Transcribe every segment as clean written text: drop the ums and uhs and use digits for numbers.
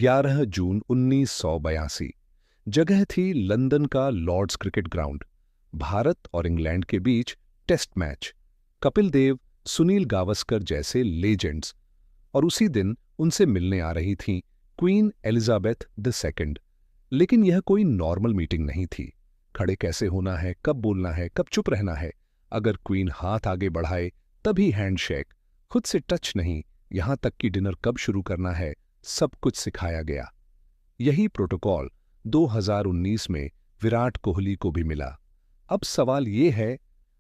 11 जून 1982। जगह थी लंदन का लॉर्ड्स क्रिकेट ग्राउंड। भारत और इंग्लैंड के बीच टेस्ट मैच। कपिल देव, सुनील गावस्कर जैसे लेजेंड्स। और उसी दिन उनसे मिलने आ रही थीं क्वीन एलिजाबेथ II। लेकिन यह कोई नॉर्मल मीटिंग नहीं थी। खड़े कैसे होना है, कब बोलना है, कब चुप रहना है, अगर क्वीन हाथ आगे बढ़ाए तभी हैंडशेक, खुद से टच नहीं, यहां तक कि डिनर कब शुरू करना है, सब कुछ सिखाया गया। यही प्रोटोकॉल 2019 में विराट कोहली को भी मिला। अब सवाल ये है,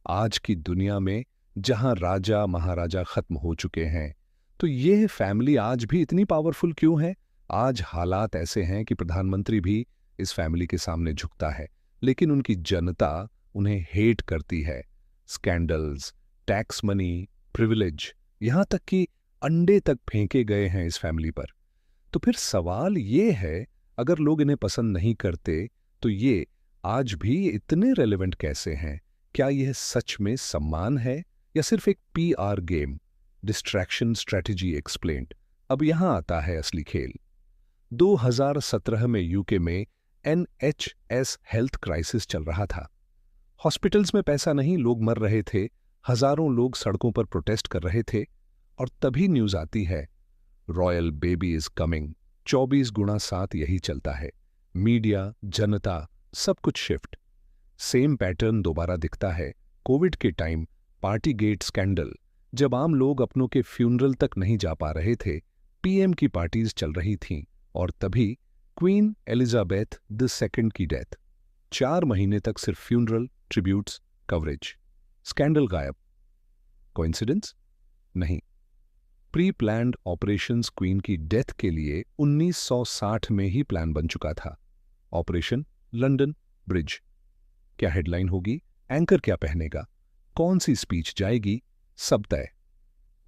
आज की दुनिया में जहां राजा महाराजा खत्म हो चुके हैं, तो ये फैमिली आज भी इतनी पावरफुल क्यों है? आज हालात ऐसे हैं कि प्रधानमंत्री भी इस फैमिली के सामने झुकता है, लेकिन उनकी जनता उन्हें हेट करती है। स्कैंडल्स, टैक्स मनी, प्रिविलेज, यहां तक कि अंडे तक फेंके गए हैं इस फैमिली पर। तो फिर सवाल ये है, अगर लोग इन्हें पसंद नहीं करते, तो ये आज भी इतने रेलेवेंट कैसे हैं? क्या यह सच में सम्मान है या सिर्फ एक PR game? Distraction strategy explained. अब यहां आता है असली खेल। 2017 में यूके में NHS हेल्थ क्राइसिस चल रहा था। हॉस्पिटल्स में पैसा नहीं, लोग मर रहे थे, हजारों लोग सड़कों पर प्रोटेस्ट कर रहे थे। और तभी न्यूज आती है, royal baby is coming. 24x7 यही चलता है। मीडिया, जनता, सब कुछ शिफ्ट। सेम पैटर्न दोबारा दिखता है। कोविड के टाइम पार्टी गेट स्कैंडल, जब आम लोग अपनों के फ्यूनरल तक नहीं जा पा रहे थे, पीएम की पार्टीज चल रही थीं। और तभी क्वीन एलिजाबेथ II की डेथ। 4 महीने तक सिर्फ फ्यूनरल, ट्रिब्यूट्स, कवरेज, स्कैंडल गायब। कोइंसिडेंस? नहीं। प्री प्लान्ड ऑपरेशंस क्वीन की डेथ के लिए 1960 में ही प्लान बन चुका था। Operation London Bridge. क्या हेडलाइन होगी, एंकर क्या पहनेगा, कौन सी स्पीच जाएगी, सब तय।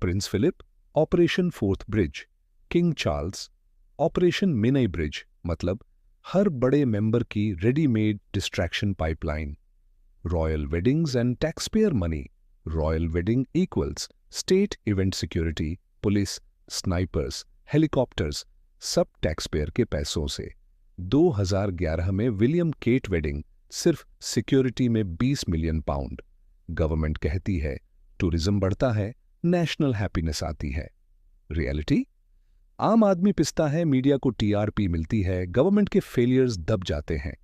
Prince Philip, operation Forth Bridge. King Charles, operation Menai Bridge, मतलब हर बड़े मेंबर की readymade distraction pipeline. Royal weddings and taxpayer money. Royal wedding equals state event security, police, snipers, helicopters, सब टैक्सपेयर के पैसों से। 2011 में विलियम केट वेडिंग, सिर्फ सिक्योरिटी में 20 मिलियन पाउंड। गवर्नमेंट कहती है टूरिज्म बढ़ता है, नेशनल हैप्पीनेस आती है। रियलिटी? आम आदमी पिसता है, मीडिया को टीआरपी मिलती है, गवर्नमेंट के फेलियर्स दब जाते हैं।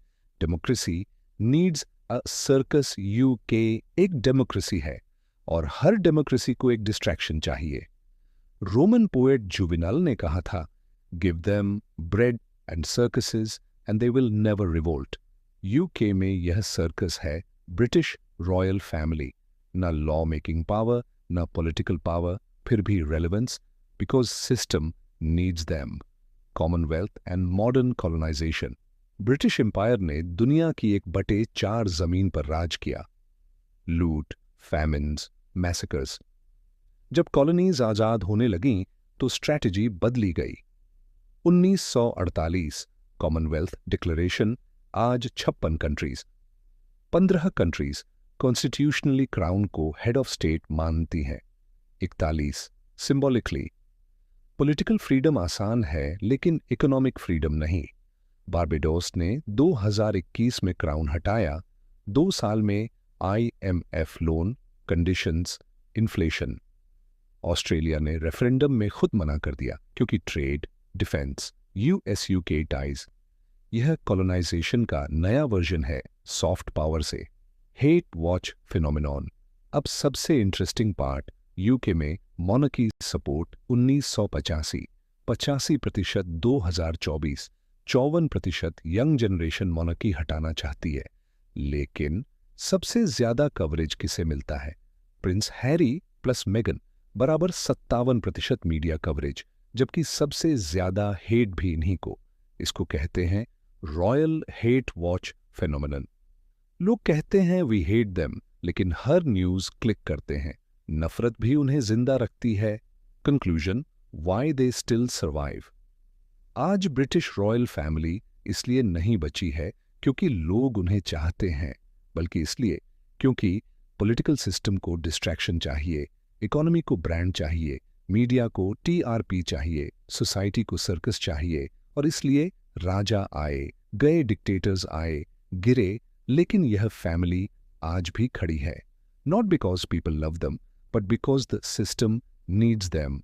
Democracy needs a circus. UK एक डेमोक्रेसी है और हर डेमोक्रेसी को एक डिस्ट्रैक्शन चाहिए। रोमन पोएट जुवेनाल ने कहा था, give them bread and circuses and they will never revolt. UK में यह सर्कस है। ब्रिटिश रॉयल फैमिली, ना लॉ मेकिंग पावर, ना पॉलिटिकल पावर, फिर भी relevance, because system needs them. Commonwealth and modern colonisation. British empire ने दुनिया की 1/4 जमीन पर राज किया। लूट, फैमिन्स, मैसेकर्स। जब कॉलोनीज आजाद होने लगीं तो स्ट्रैटेजी बदली गई। 1948 कॉमनवेल्थ डिक्लेरेशन। आज 56 कंट्रीज, 15 कंट्रीज कॉन्स्टिट्यूशनली क्राउन को हेड ऑफ स्टेट मानती हैं। 41 सिंबॉलिकली। पॉलिटिकल फ्रीडम आसान है, लेकिन इकोनॉमिक फ्रीडम नहीं। बारबेडोस ने 2021 में क्राउन हटाया। 2 साल में IMF loan, conditions, inflation. Australia ने रेफरेंडम में खुद मना कर दिया क्योंकि ट्रेड, डिफेंस, US-UK टाइज। यह कॉलोनाइजेशन का नया वर्जन है, सॉफ्ट पावर से। Hate watch phenomenon. अब सबसे इंटरेस्टिंग पार्ट, यूके में monarchy support 1985, 85%। 2024 54% young generation monarchy हटाना चाहती है। लेकिन सबसे ज्यादा कवरेज किसे मिलता है? प्रिंस हैरी प्लस मेगन बराबर 57% मीडिया कवरेज, जबकि सबसे ज्यादा हेट भी इन्हीं को। इसको कहते हैं रॉयल हेट वॉच फेनोमेनन। लोग कहते हैं वी हेट देम, लेकिन हर न्यूज क्लिक करते हैं। नफरत भी उन्हें जिंदा रखती है। Conclusion, why they still survive. आज ब्रिटिश रॉयल फैमिली इसलिए नहीं बची है क्योंकि लोग उन्हें चाहते हैं, बल्कि इसलिए क्योंकि पॉलिटिकल सिस्टम को डिस्ट्रैक्शन चाहिए, इकोनॉमी को ब्रांड चाहिए, मीडिया को टीआरपी चाहिए, सोसाइटी को सर्कस चाहिए और इसलिए राजा आए, गए, डिक्टेटर्स आए, गिरे, लेकिन यह फैमिली आज भी खड़ी है। Not because people love them, but because the system needs them.